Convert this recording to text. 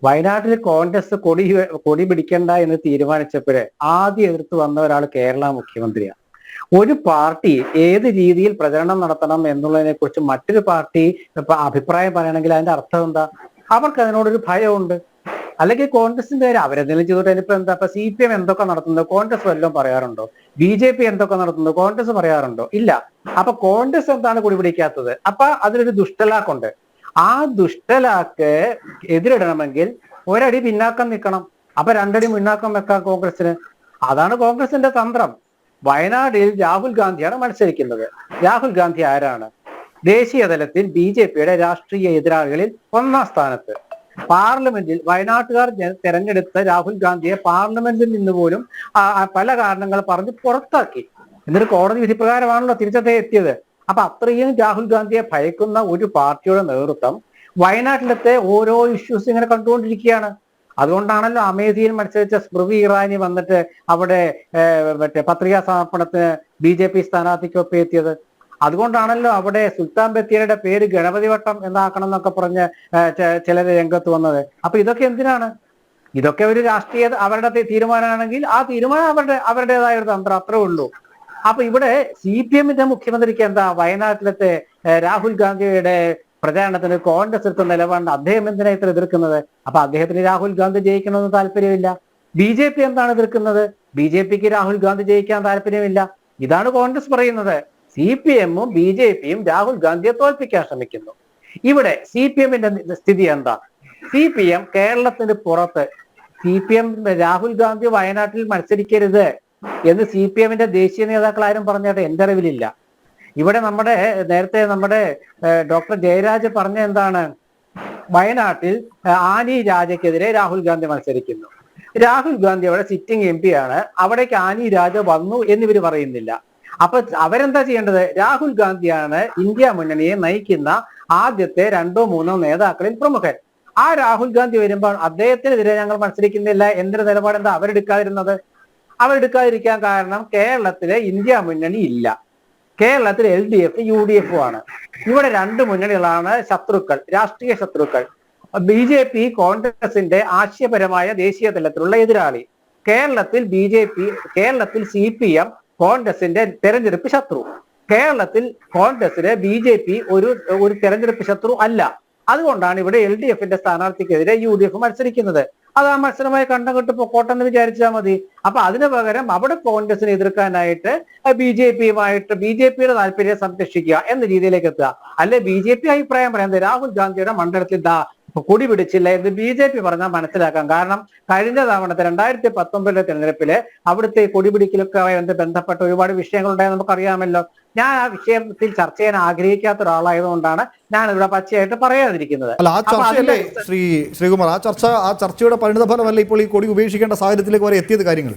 വയനാട്ടിൽ കോൺഗ്രസ് കൊടി പിടിക്കണ്ട എന്ന് തീരുമാനിച്ചപ്പോഴേ ആദ്യം എതിർത്ത് വന്ന ഒരാൾ കേരള മുഖ്യമന്ത്രിയാണ്. ഒരു പാർട്ടി ഏത് രീതിയിൽ പ്രചരണം നടത്തണം എന്നുള്ളതിനെ കുറിച്ച് മറ്റൊരു പാർട്ടി അഭിപ്രായം പറയണമെങ്കിൽ അതിന്റെ അർത്ഥം എന്താ? അവർക്ക് അതിനോടൊരു ഭയമുണ്ട്. അല്ലെങ്കിൽ കോൺഗ്രസിന്റെ കാര്യം അവരെന്തെങ്കിലും ചെയ്തോട്ടെ. ഇനിയിപ്പോ എന്താ? ഇപ്പൊ CPM എന്തൊക്കെ നടത്തുന്നത് കോൺഗ്രസ് വല്ലതും പറയാറുണ്ടോ? BJP എന്തൊക്കെ നടത്തുന്നത് കോൺഗ്രസ് പറയാറുണ്ടോ? ഇല്ല. അപ്പൊ കോൺഗ്രസ് എന്താണ് കൊടി പിടിക്കാത്തത്? അപ്പൊ അതിലൊരു ദുഷ്ടലാക്കുണ്ട്. ആ ദുഷ്ടലാക്ക് എതിരിടണമെങ്കിൽ ഒരടി പിന്നാക്കം നിൽക്കണം. അപ്പൊ രണ്ടടി മുന്നാക്കം വെക്കാം കോൺഗ്രസിന്. അതാണ് കോൺഗ്രസിന്റെ തന്ത്രം. വയനാടിൽ രാഹുൽ ഗാന്ധിയാണ് മത്സരിക്കുന്നത്. രാഹുൽ ഗാന്ധി ആരാണ്? ദേശീയ തലത്തിൽ BJPയുടെ രാഷ്ട്രീയ എതിരാളികളിൽ ഒന്നാം സ്ഥാനത്ത്. പാർലമെന്റിൽ വയനാട്ടുകാർ തെരഞ്ഞെടുത്ത രാഹുൽ ഗാന്ധിയെ പാർലമെന്റിൽ നിന്ന് പോലും പല കാരണങ്ങൾ പറഞ്ഞ് പുറത്താക്കി. എന്നിട്ട് കോടതി വിധി പ്രകാരമാണല്ലോ തിരിച്ചതേ എത്തിയത്. അപ്പൊ അത്രയും രാഹുൽ ഗാന്ധിയെ ഭയക്കുന്ന ഒരു പാർട്ടിയുടെ നേതൃത്വം വയനാട്ടിലത്തെ ഓരോ ഇഷ്യൂസ് ഇങ്ങനെ കണ്ടുകൊണ്ടിരിക്കുകയാണ്. അതുകൊണ്ടാണല്ലോ അമേഠിയിൽ മത്സരിച്ച സ്മൃതി ഇറാനി വന്നിട്ട് അവിടെ പത്രികാ സമർപ്പണത്തിന് BJP സ്ഥാനാർത്ഥിക്കൊപ്പം എത്തിയത്. അതുകൊണ്ടാണല്ലോ അവിടെ സുൽത്താൻ ബത്തേരിയുടെ പേര് ഗണപതി വട്ടം എന്നാക്കണം എന്നൊക്കെ പറഞ്ഞ് ചിലര് രംഗത്ത് വന്നത്. അപ്പൊ ഇതൊക്കെ എന്തിനാണ്? ഇതൊക്കെ ഒരു രാഷ്ട്രീയ അവരുടെ തീരുമാനമാണെങ്കിൽ ആ തീരുമാനം അവരുടേതായ ഒരു തന്ത്രം, അത്രേ ഉള്ളൂ. അപ്പൊ ഇവിടെ CPMന്റെ മുഖ്യമന്ത്രിക്ക് എന്താ വയനാട്ടിലത്തെ രാഹുൽ ഗാന്ധിയുടെ പ്രചാരണത്തിന് കോൺഗ്രസ് എടുത്ത നിലപാട് അദ്ദേഹം എന്തിനാ ഇത്ര എതിർക്കുന്നത്? അപ്പൊ അദ്ദേഹത്തിന് രാഹുൽ ഗാന്ധി ജയിക്കണമെന്ന് താല്പര്യമില്ല. BJP എന്താണ് എതിർക്കുന്നത്? BJPക്ക് രാഹുൽ ഗാന്ധി ജയിക്കാൻ താല്പര്യമില്ല. ഇതാണ് കോൺഗ്രസ് പറയുന്നത്. CPMഉം BJPയും രാഹുൽ ഗാന്ധിയെ തോൽപ്പിക്കാൻ ശ്രമിക്കുന്നു. ഇവിടെ CPMന്റെ സ്ഥിതി എന്താ? CPM കേരളത്തിന് പുറത്ത് CPM രാഹുൽ ഗാന്ധി വയനാട്ടിൽ മത്സരിക്കരുത് എന്ന് CPMന്റെ ദേശീയ നേതാക്കൾ ആരും പറഞ്ഞായിട്ട് എന്റെ അറിവിലില്ല. ഇവിടെ നേരത്തെ നമ്മുടെ ഡോക്ടർ ജയരാജ് പറഞ്ഞ എന്താണ്? വയനാട്ടിൽ ആനി രാജയ്ക്കെതിരെ രാഹുൽ ഗാന്ധി മത്സരിക്കുന്നു. രാഹുൽ ഗാന്ധി അവിടെ സിറ്റിംഗ് MP ആണ്. അവിടേക്ക് ആനി രാജ വന്നു എന്നിവർ പറയുന്നില്ല. അപ്പൊ അവരെന്താ ചെയ്യേണ്ടത്? രാഹുൽ ഗാന്ധിയാണ് ഇന്ത്യ മുന്നണിയെ നയിക്കുന്ന ആദ്യത്തെ 2-3 നേതാക്കളിൽ പ്രമുഖൻ. ആ രാഹുൽ ഗാന്ധി വരുമ്പോൾ അദ്ദേഹത്തിനെതിരെ ഞങ്ങൾ മത്സരിക്കുന്നില്ല എന്നൊരു നിലപാട് എന്താ അവരെടുക്കാതിരുന്നത്? അവരെടുക്കാതിരിക്കാൻ കാരണം കേരളത്തിലെ ഇന്ത്യ മുന്നണി ഇല്ല. കേരളത്തിൽ LDF UDF ആണ്. ഇവിടെ 2 മുന്നണികളാണ് ശത്രുക്കൾ, രാഷ്ട്രീയ ശത്രുക്കൾ. BJP കോൺഗ്രസിന്റെ ആശയപരമായ ദേശീയ തലത്തിലുള്ള എതിരാളി. കേരളത്തിൽ CPM കോൺഗ്രസിന്റെ തെരഞ്ഞെടുപ്പ് ശത്രു. കേരളത്തിൽ കോൺഗ്രസിന് BJP ഒരു തെരഞ്ഞെടുപ്പ് ശത്രു അല്ല. അതുകൊണ്ടാണ് ഇവിടെ LDFന്റെ സ്ഥാനാർത്ഥിക്കെതിരെ UDF മത്സരിക്കുന്നത്. അത് ആ മത്സരമായി കണ്ടം കെട്ട് പൊക്കോട്ടെന്ന് വിചാരിച്ചാൽ മതി. അപ്പൊ അതിന് പകരം അവിടെ കോൺഗ്രസിനെ എതിർക്കാനായിട്ട് BJPയുടെ താല്പര്യം സംരക്ഷിക്കുക എന്ന രീതിയിലേക്ക് എത്തുക. അല്ലെ BJP അഭിപ്രായം പറയുന്നത് രാഹുൽ ഗാന്ധിയുടെ മണ്ഡലത്തിൽ കൊടി പിടിച്ചില്ല എന്ന് BJP പറഞ്ഞാൽ മനസ്സിലാക്കാം. കാരണം കഴിഞ്ഞ തവണത്തെ 2019 തെരഞ്ഞെടുപ്പില് അവിടുത്തെ കൊടി പിടിക്കലൊക്കെ ബന്ധപ്പെട്ട ഒരുപാട് വിഷയങ്ങളുണ്ടായെന്ന് നമുക്കറിയാമല്ലോ. ഞാൻ ആ വിഷയത്തിൽ ചർച്ച ചെയ്യാൻ ആഗ്രഹിക്കാത്ത ഒരാളായതുകൊണ്ടാണ് ഞാൻ ഇവിടെ പച്ചയായിട്ട് പറയാതിരിക്കുന്നത്. അല്ല, ആ ചർച്ചയല്ലേ ശ്രീകുമാർ, ആ ചർച്ചയുടെ പരിണിത ഫലമല്ല ഇപ്പോൾ ഈ കൊടി ഉപേക്ഷിക്കേണ്ട സാഹചര്യത്തിലേക്ക് വരെ എത്തിയത് കാര്യങ്ങൾ.